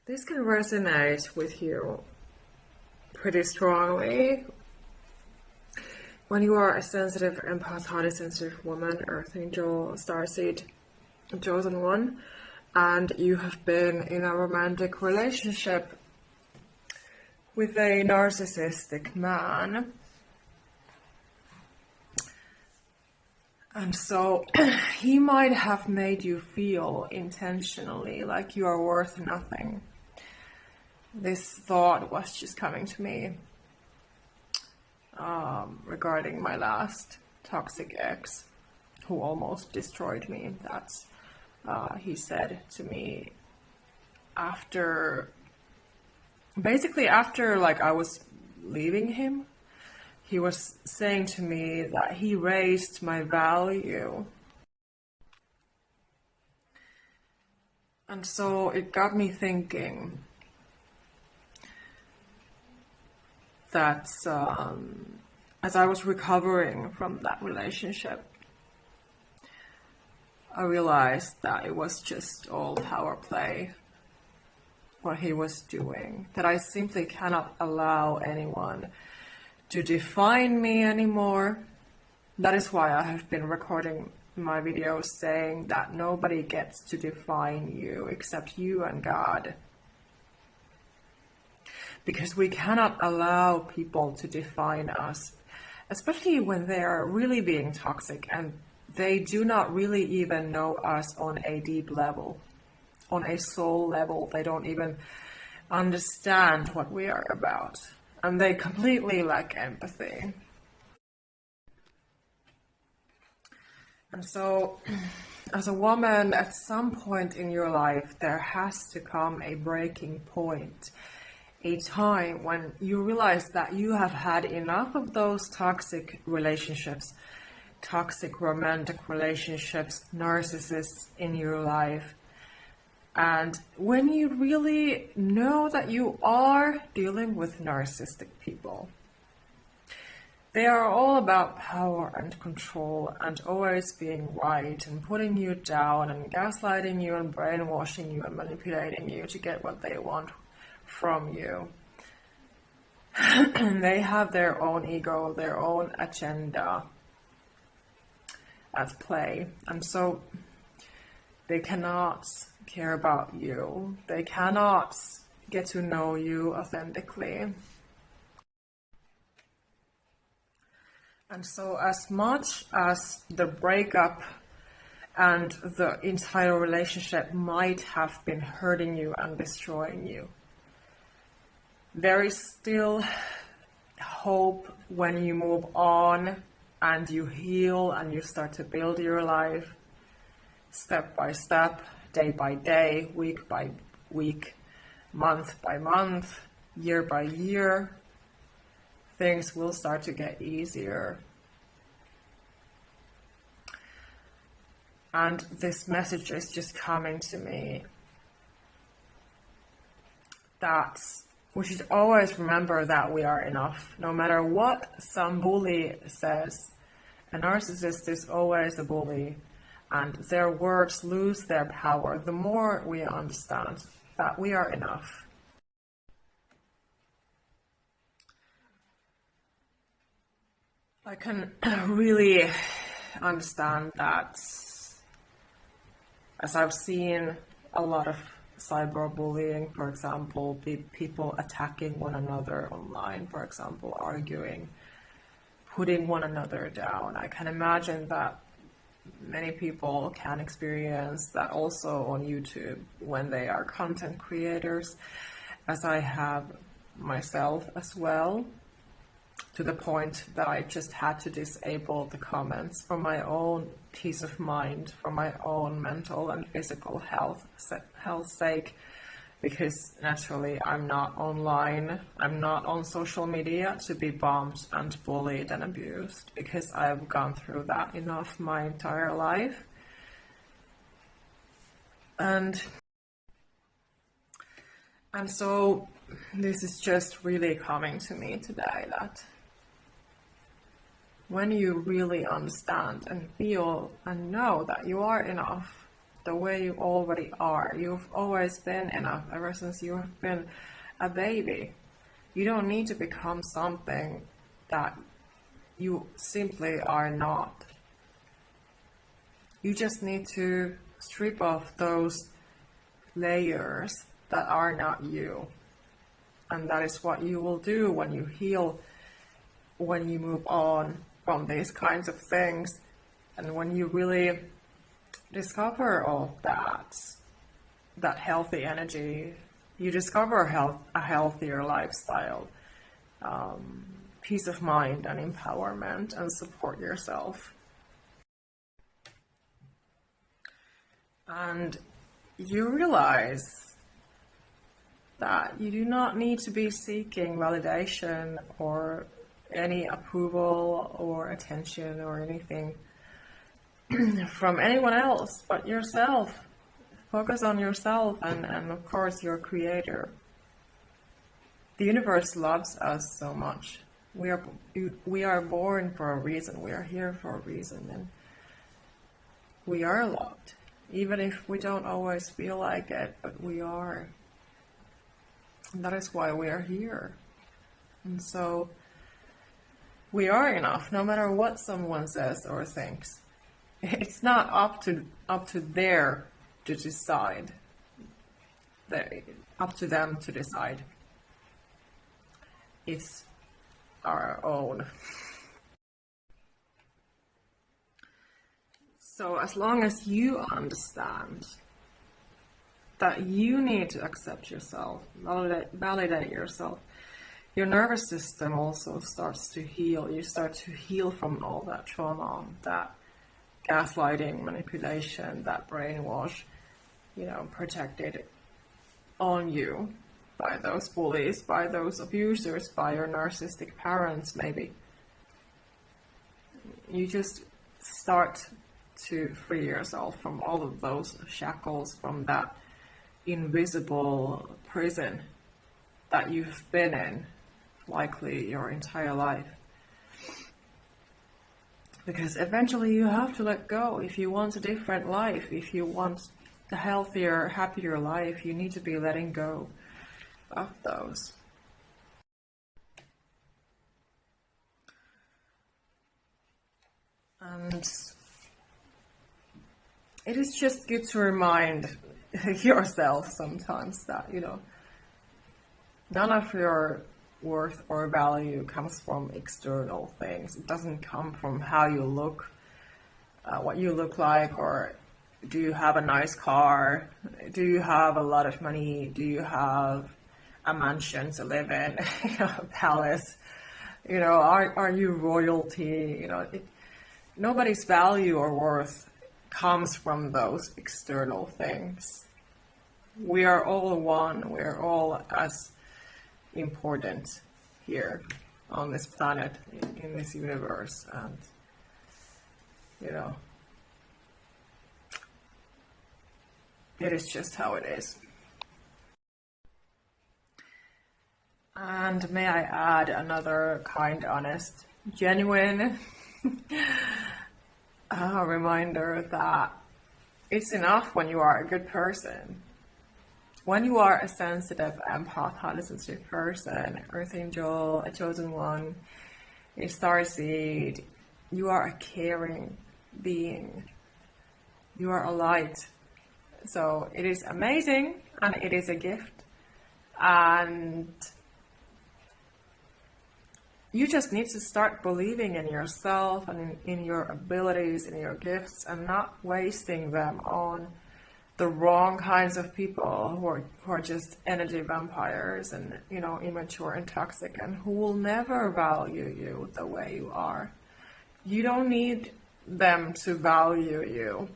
This can resonate with you pretty strongly. When you are a sensitive, empath, highly sensitive woman, Earth Angel, Starseed, chosen one, and you have been in a romantic relationship with a narcissistic man. And so he might have made you feel intentionally like you are worth nothing. This thought was just coming to me regarding my last toxic ex who almost destroyed me. That's he said to me after like I was leaving him. He was saying to me that he raised my value. And so it got me thinking that as I was recovering from that relationship, I realized that it was just all power play, what he was doing, that I simply cannot allow anyone to define me anymore. That is why I have been recording my videos saying that nobody gets to define you except you and God. Because we cannot allow people to define us, especially when they are really being toxic and they do not really even know us on a deep level, on a soul level. They don't even understand what we are about. And they completely lack empathy. And so, as a woman, at some point in your life, there has to come a breaking point, a time when you realize that you have had enough of those toxic relationships, toxic romantic relationships, narcissists in your life. And when you really know that you are dealing with narcissistic people, they are all about power and control and always being right and putting you down and gaslighting you and brainwashing you and manipulating you to get what they want from you. They have their own ego, their own agenda at play. And so they cannot care about you. They cannot get to know you authentically. And so as much as the breakup and the entire relationship might have been hurting you and destroying you, there is still hope when you move on and you heal and you start to build your life step by step, day by day, week by week, month by month, year by year. Things will start to get easier. And this message is just coming to me that we should always remember that we are enough. No matter what some bully says, a narcissist is always a bully. And their words lose their power the more we understand that we are enough. I can really understand that, as I've seen a lot of cyberbullying, for example, people attacking one another online, for example, arguing, putting one another down. I can imagine that many people can experience that also on YouTube when they are content creators, as I have myself as well, to the point that I just had to disable the comments for my own peace of mind, for my own mental and physical health sake, because naturally I'm not online, I'm not on social media to be bombed and bullied and abused, because I've gone through that enough my entire life. And so this is just really coming to me today, that when you really understand and feel and know that you are enough, the way you already are. You've always been enough ever since you have been a baby. You don't need to become something that you simply are not. You just need to strip off those layers that are not you. And that is what you will do when you heal, when you move on from these kinds of things, and when you really discover all that healthy energy, you discover a healthier lifestyle, peace of mind and empowerment, and support yourself. And you realize that you do not need to be seeking validation or any approval or attention or anything from anyone else but yourself. Focus on yourself and of course your creator. The universe loves us so much. We are born for a reason. We are here for a reason, and we are loved. Even if we don't always feel like it, but we are. And that is why we are here. And so we are enough, no matter what someone says or thinks. It's not up to their to decide. Up to them to decide. It's our own. So as long as you understand that you need to accept yourself, validate yourself, your nervous system also starts to heal. You start to heal from all that trauma, that gaslighting, manipulation, that brainwash, projected on you by those bullies, by those abusers, by your narcissistic parents maybe. You just start to free yourself from all of those shackles, from that invisible prison that you've been in likely your entire life. Because eventually you have to let go. If you want a different life, if you want a healthier, happier life, you need to be letting go of those. And it is just good to remind yourself sometimes that, none of your worth or value comes from external things. It doesn't come from how you look, what you look like, or do you have a nice car? Do you have a lot of money? Do you have a mansion to live in? A palace? Are you royalty? Nobody's value or worth comes from those external things. We are all one. We are all as important here on this planet, in this universe, and it is just how it is. And may I add another kind, honest, genuine reminder that it's enough when you are a good person. When you are a sensitive empath, narcissistic person, earth angel, a chosen one, a starseed, you are a caring being. You are a light. So it is amazing, and it is a gift. And you just need to start believing in yourself and in your abilities, in your gifts, and not wasting them on the wrong kinds of people who are just energy vampires and, immature and toxic, and who will never value you the way you are. You don't need them to value you.